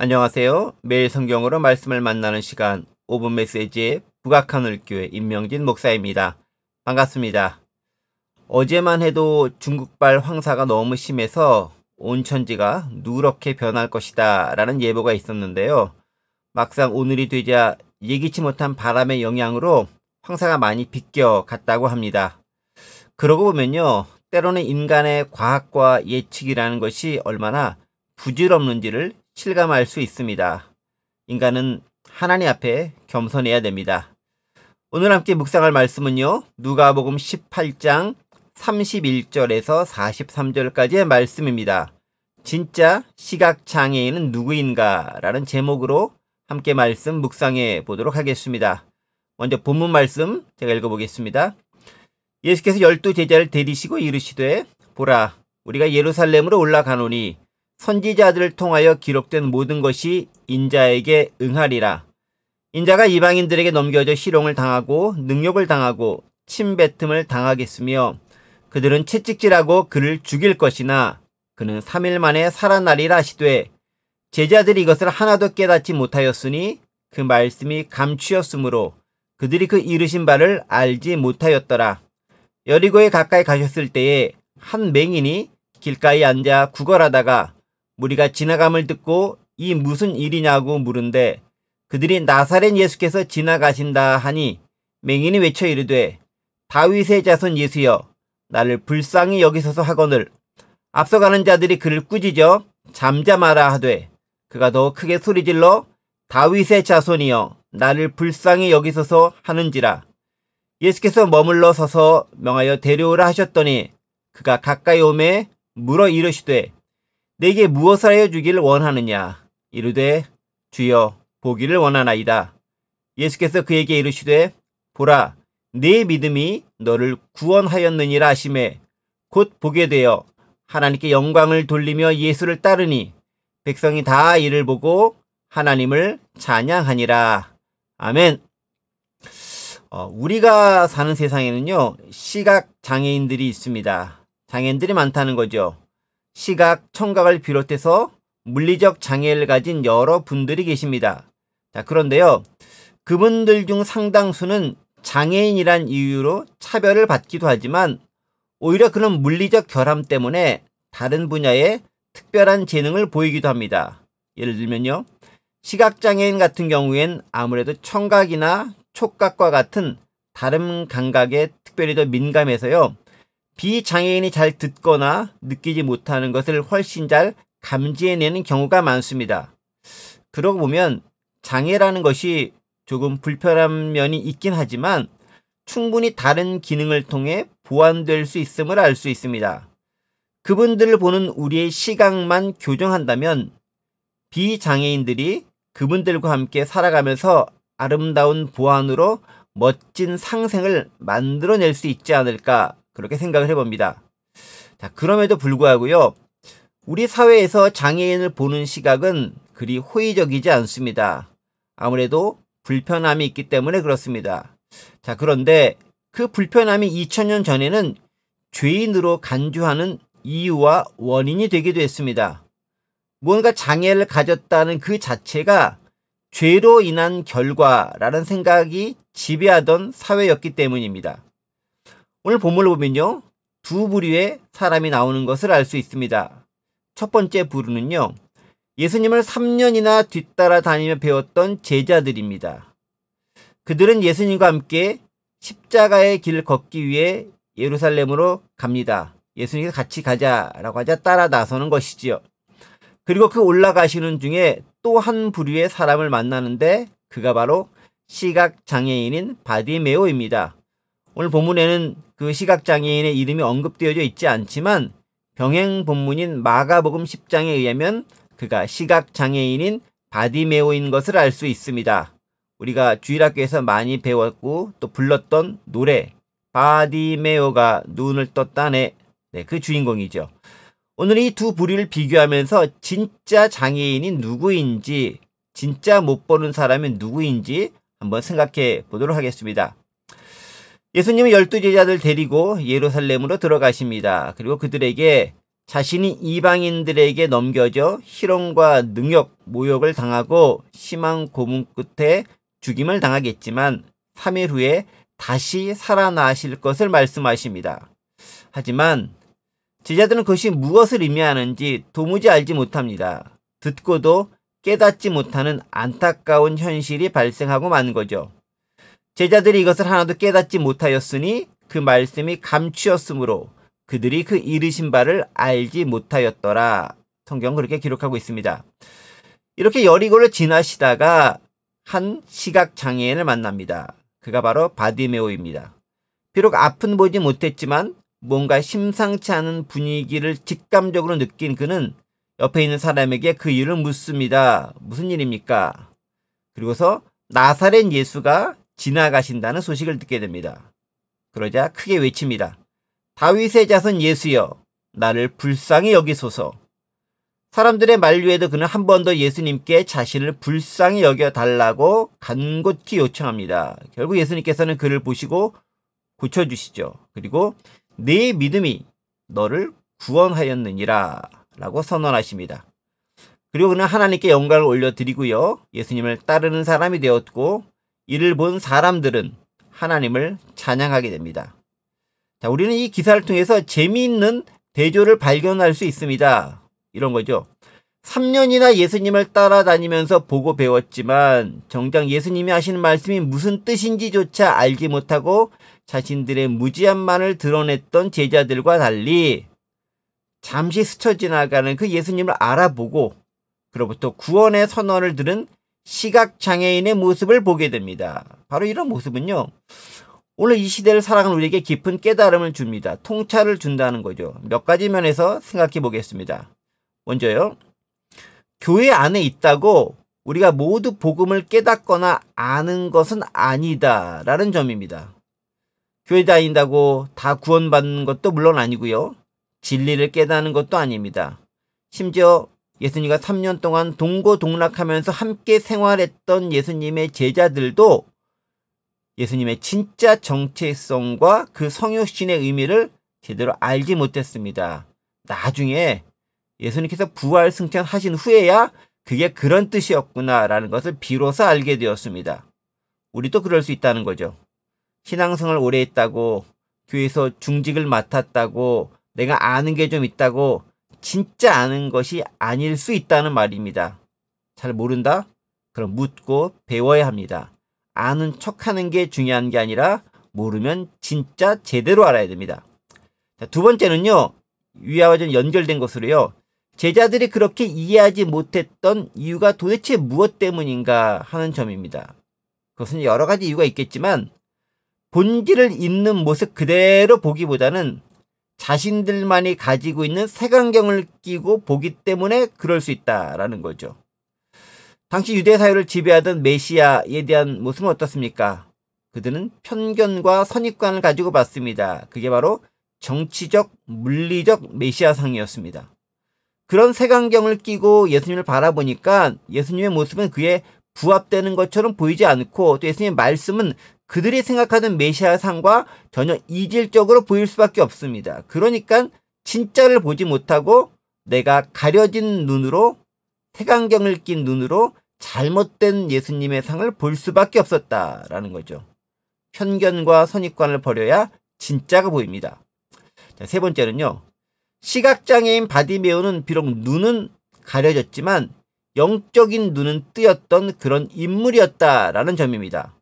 안녕하세요. 매일 성경으로 말씀을 만나는 시간 5분 메시지의 북악하늘교회 임명진 목사입니다. 반갑습니다. 어제만 해도 중국발 황사가 너무 심해서 온 천지가 누렇게 변할 것이다 라는 예보가 있었는데요. 막상 오늘이 되자 예기치 못한 바람의 영향으로 황사가 많이 비껴갔다고 합니다. 그러고 보면요, 때로는 인간의 과학과 예측이라는 것이 얼마나 부질없는지를 실감할 수 있습니다. 인간은 하나님 앞에 겸손해야 됩니다. 오늘 함께 묵상할 말씀은요, 누가복음 18장 31절에서 43절까지의 말씀입니다. 진짜 시각장애인은 누구인가? 라는 제목으로 함께 말씀 묵상해 보도록 하겠습니다. 먼저 본문 말씀 제가 읽어보겠습니다. 예수께서 12 제자를 데리시고 이르시되, 보라, 우리가 예루살렘으로 올라가노니 선지자들을 통하여 기록된 모든 것이 인자에게 응하리라. 인자가 이방인들에게 넘겨져 희롱을 당하고 능욕을 당하고 침뱉음을 당하겠으며 그들은 채찍질하고 그를 죽일 것이나 그는 3일 만에 살아나리라 하시되, 제자들이 이것을 하나도 깨닫지 못하였으니 그 말씀이 감추었으므로 그들이 그 이르신 바를 알지 못하였더라. 여리고에 가까이 가셨을 때에 한 맹인이 길가에 앉아 구걸하다가 무리가 지나감을 듣고 이 무슨 일이냐고 물은데 그들이 나사렛 예수께서 지나가신다 하니 맹인이 외쳐 이르되, 다윗의 자손 예수여, 나를 불쌍히 여기소서 하거늘. 앞서가는 자들이 그를 꾸짖어 잠잠하라 하되 그가 더 크게 소리질러 다윗의 자손이여, 나를 불쌍히 여기소서 하는지라. 예수께서 머물러 서서 명하여 데려오라 하셨더니 그가 가까이 오매 물어 이르시되, 내게 무엇을 하여 주기를 원하느냐? 이르되, 주여, 보기를 원하나이다. 예수께서 그에게 이르시되, 보라, 네 믿음이 너를 구원하였느니라 하시매 곧 보게 되어 하나님께 영광을 돌리며 예수를 따르니 백성이 다 이를 보고 하나님을 찬양하니라. 아멘. 우리가 사는 세상에는요, 시각 장애인들이 있습니다. 장애인들이 많다는 거죠. 시각, 청각을 비롯해서 물리적 장애를 가진 여러 분들이 계십니다. 자, 그런데요, 그분들 중 상당수는 장애인이란 이유로 차별을 받기도 하지만 오히려 그런 물리적 결함 때문에 다른 분야에 특별한 재능을 보이기도 합니다. 예를 들면요, 시각장애인 같은 경우엔 아무래도 청각이나 촉각과 같은 다른 감각에 특별히 더 민감해서요, 비장애인이 잘 듣거나 느끼지 못하는 것을 훨씬 잘 감지해내는 경우가 많습니다. 그러고 보면 장애라는 것이 조금 불편한 면이 있긴 하지만 충분히 다른 기능을 통해 보완될 수 있음을 알 수 있습니다. 그분들을 보는 우리의 시각만 교정한다면 비장애인들이 그분들과 함께 살아가면서 아름다운 보완으로 멋진 상생을 만들어낼 수 있지 않을까, 그렇게 생각을 해봅니다. 자, 그럼에도 불구하고요, 우리 사회에서 장애인을 보는 시각은 그리 호의적이지 않습니다. 아무래도 불편함이 있기 때문에 그렇습니다. 자, 그런데 그 불편함이 2000년 전에는 죄인으로 간주하는 이유와 원인이 되기도 했습니다. 뭔가 장애를 가졌다는 그 자체가 죄로 인한 결과라는 생각이 지배하던 사회였기 때문입니다. 오늘 본문을 보면요, 두 부류의 사람이 나오는 것을 알 수 있습니다. 첫 번째 부류는요, 예수님을 3년이나 뒤따라 다니며 배웠던 제자들입니다. 그들은 예수님과 함께 십자가의 길을 걷기 위해 예루살렘으로 갑니다. 예수님께서 같이 가자라고 하자 따라 나서는 것이지요. 그리고 그 올라가시는 중에 또 한 부류의 사람을 만나는데 그가 바로 시각장애인인 바디메오입니다. 오늘 본문에는 그 시각장애인의 이름이 언급되어져 있지 않지만 병행 본문인 마가복음 10장에 의하면 그가 시각장애인인 바디메오인 것을 알 수 있습니다. 우리가 주일학교에서 많이 배웠고 또 불렀던 노래, 바디메오가 눈을 떴다네, 그 주인공이죠. 오늘 이 두 부류를 비교하면서 진짜 장애인이 누구인지, 진짜 못 보는 사람이 누구인지 한번 생각해 보도록 하겠습니다. 예수님은 12 제자들 데리고 예루살렘으로 들어가십니다. 그리고 그들에게 자신이 이방인들에게 넘겨져 희롱과 능욕, 모욕을 당하고 심한 고문 끝에 죽임을 당하겠지만 3일 후에 다시 살아나실 것을 말씀하십니다. 하지만 제자들은 그것이 무엇을 의미하는지 도무지 알지 못합니다. 듣고도 깨닫지 못하는 안타까운 현실이 발생하고 만 거죠. 제자들이 이것을 하나도 깨닫지 못하였으니 그 말씀이 감추었으므로 그들이 그 이르신 바를 알지 못하였더라. 성경은 그렇게 기록하고 있습니다. 이렇게 여리고를 지나시다가 한 시각장애인을 만납니다. 그가 바로 바디메오입니다. 비록 앞은 보지 못했지만 뭔가 심상치 않은 분위기를 직감적으로 느낀 그는 옆에 있는 사람에게 그 이유를 묻습니다. 무슨 일입니까? 그리고서 나사렛 예수가 지나가신다는 소식을 듣게 됩니다. 그러자 크게 외칩니다. 다윗의 자손 예수여, 나를 불쌍히 여기소서. 사람들의 만류에도 그는 한 번 더 예수님께 자신을 불쌍히 여겨달라고 간곡히 요청합니다. 결국 예수님께서는 그를 보시고 고쳐주시죠. 그리고 네 믿음이 너를 구원하였느니라 라고 선언하십니다. 그리고 그는 하나님께 영광을 올려드리고요. 예수님을 따르는 사람이 되었고 이를 본 사람들은 하나님을 찬양하게 됩니다. 자, 우리는 이 기사를 통해서 재미있는 대조를 발견할 수 있습니다. 이런 거죠. 3년이나 예수님을 따라다니면서 보고 배웠지만 정작 예수님이 하시는 말씀이 무슨 뜻인지조차 알지 못하고 자신들의 무지함만을 드러냈던 제자들과 달리 잠시 스쳐 지나가는 그 예수님을 알아보고 그로부터 구원의 선언을 들은 시각장애인의 모습을 보게 됩니다. 바로 이런 모습은요, 오늘 이 시대를 살아가는 우리에게 깊은 깨달음을 줍니다. 통찰을 준다는 거죠. 몇 가지 면에서 생각해 보겠습니다. 먼저요, 교회 안에 있다고 우리가 모두 복음을 깨닫거나 아는 것은 아니다라는 점입니다. 교회 다닌다고 다 구원받는 것도 물론 아니고요. 진리를 깨닫는 것도 아닙니다. 심지어 예수님과 3년 동안 동고동락하면서 함께 생활했던 예수님의 제자들도 예수님의 진짜 정체성과 그 성육신의 의미를 제대로 알지 못했습니다. 나중에 예수님께서 부활 승천하신 후에야 그게 그런 뜻이었구나라는 것을 비로소 알게 되었습니다. 우리도 그럴 수 있다는 거죠. 신앙생활을 오래 했다고, 교회에서 중직을 맡았다고, 내가 아는 게 좀 있다고 진짜 아는 것이 아닐 수 있다는 말입니다. 잘 모른다? 그럼 묻고 배워야 합니다. 아는 척하는 게 중요한 게 아니라 모르면 진짜 제대로 알아야 됩니다. 자, 두 번째는요, 위와 좀 연결된 것으로요, 제자들이 그렇게 이해하지 못했던 이유가 도대체 무엇 때문인가 하는 점입니다. 그것은 여러 가지 이유가 있겠지만 본질을 있는 모습 그대로 보기보다는 자신들만이 가지고 있는 색안경을 끼고 보기 때문에 그럴 수 있다라는 거죠. 당시 유대 사회를 지배하던 메시아에 대한 모습은 어떻습니까? 그들은 편견과 선입관을 가지고 봤습니다. 그게 바로 정치적, 물리적 메시아상이었습니다. 그런 색안경을 끼고 예수님을 바라보니까 예수님의 모습은 그에 부합되는 것처럼 보이지 않고 또 예수님의 말씀은 그들이 생각하던 메시아상과 전혀 이질적으로 보일 수밖에 없습니다. 그러니까 진짜를 보지 못하고 내가 가려진 눈으로, 색안경을 낀 눈으로 잘못된 예수님의 상을 볼 수밖에 없었다라는 거죠. 편견과 선입관을 버려야 진짜가 보입니다. 자, 세 번째는요, 시각장애인 바디메오는 비록 눈은 가려졌지만 영적인 눈은 뜨였던 그런 인물이었다라는 점입니다.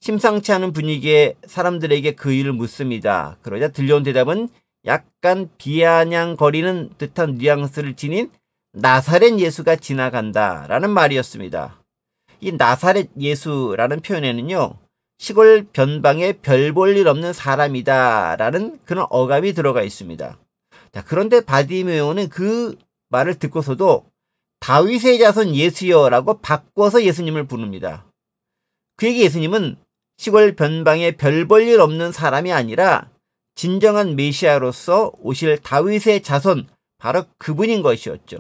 심상치 않은 분위기에 사람들에게 그 일을 묻습니다. 그러자 들려온 대답은 약간 비아냥거리는 듯한 뉘앙스를 지닌 나사렛 예수가 지나간다라는 말이었습니다. 이 나사렛 예수라는 표현에는요, 시골 변방에 별 볼 일 없는 사람이다라는 그런 어감이 들어가 있습니다. 자, 그런데 바디메오는 그 말을 듣고서도 다윗의 자손 예수여라고 바꿔서 예수님을 부릅니다. 그에게 예수님은 시골 변방에 별 볼 일 없는 사람이 아니라 진정한 메시아로서 오실 다윗의 자손, 바로 그분인 것이었죠.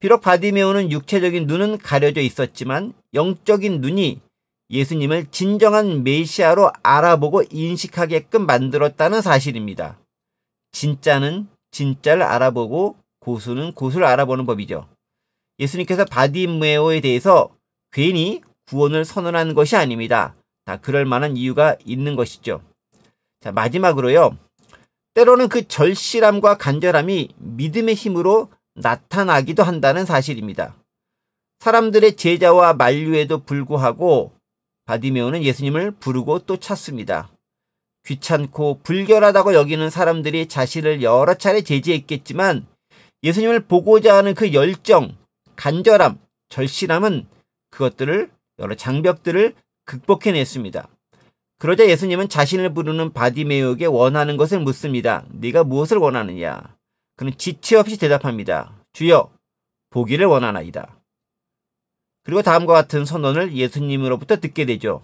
비록 바디메오는 육체적인 눈은 가려져 있었지만 영적인 눈이 예수님을 진정한 메시아로 알아보고 인식하게끔 만들었다는 사실입니다. 진짜는 진짜를 알아보고 고수는 고수를 알아보는 법이죠. 예수님께서 바디메오에 대해서 괜히 구원을 선언한 것이 아닙니다. 다 그럴 만한 이유가 있는 것이죠. 자, 마지막으로요. 때로는 그 절실함과 간절함이 믿음의 힘으로 나타나기도 한다는 사실입니다. 사람들의 제자와 만류에도 불구하고 바디메오는 예수님을 부르고 또 찾습니다. 귀찮고 불결하다고 여기는 사람들이 자신을 여러 차례 제지했겠지만 예수님을 보고자 하는 그 열정, 간절함, 절실함은 그것들을 여러 장벽들을 극복해냈습니다. 그러자 예수님은 자신을 부르는 바디메오에게 원하는 것을 묻습니다. 네가 무엇을 원하느냐? 그는 지체 없이 대답합니다. 주여, 보기를 원하나이다. 그리고 다음과 같은 선언을 예수님으로부터 듣게 되죠.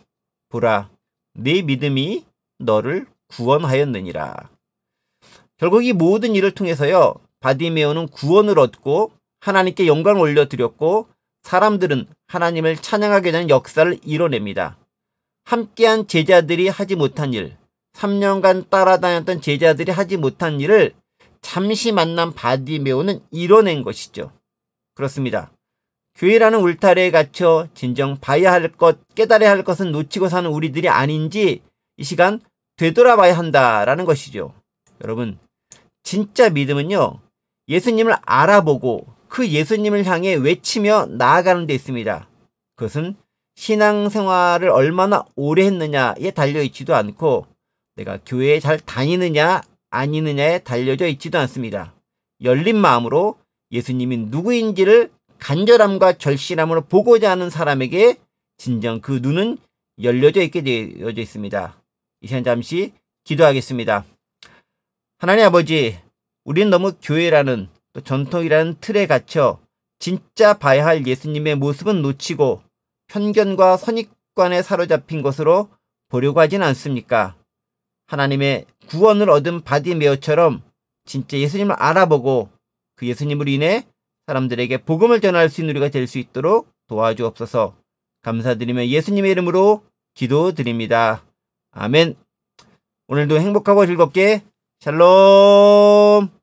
보라, 네 믿음이 너를 구원하였느니라. 결국 이 모든 일을 통해서요. 바디메오는 구원을 얻고 하나님께 영광을 올려드렸고 사람들은 하나님을 찬양하게 되는 역사를 이뤄냅니다. 함께한 제자들이 하지 못한 일, 3년간 따라다녔던 제자들이 하지 못한 일을 잠시 만난 바디메오는 이뤄낸 것이죠. 그렇습니다. 교회라는 울타리에 갇혀 진정 봐야 할 것, 깨달아야 할 것은 놓치고 사는 우리들이 아닌지 이 시간 되돌아봐야 한다라는 것이죠. 여러분, 진짜 믿음은요. 예수님을 알아보고 그 예수님을 향해 외치며 나아가는 데 있습니다. 그것은 신앙생활을 얼마나 오래 했느냐에 달려있지도 않고 내가 교회에 잘 다니느냐 아니느냐에 달려져 있지도 않습니다. 열린 마음으로 예수님이 누구인지를 간절함과 절실함으로 보고자 하는 사람에게 진정 그 눈은 열려져 있게 되어져 있습니다. 이 시간 잠시 기도하겠습니다. 하나님 아버지, 우리는 너무 교회라는 또 전통이라는 틀에 갇혀 진짜 봐야 할 예수님의 모습은 놓치고 편견과 선입관에 사로잡힌 것으로 보려고 하진 않습니까? 하나님의 구원을 얻은 바디메오처럼 진짜 예수님을 알아보고 그 예수님으로 인해 사람들에게 복음을 전할 수 있는 우리가 될 수 있도록 도와주옵소서. 감사드리며 예수님의 이름으로 기도드립니다. 아멘. 오늘도 행복하고 즐겁게 샬롬.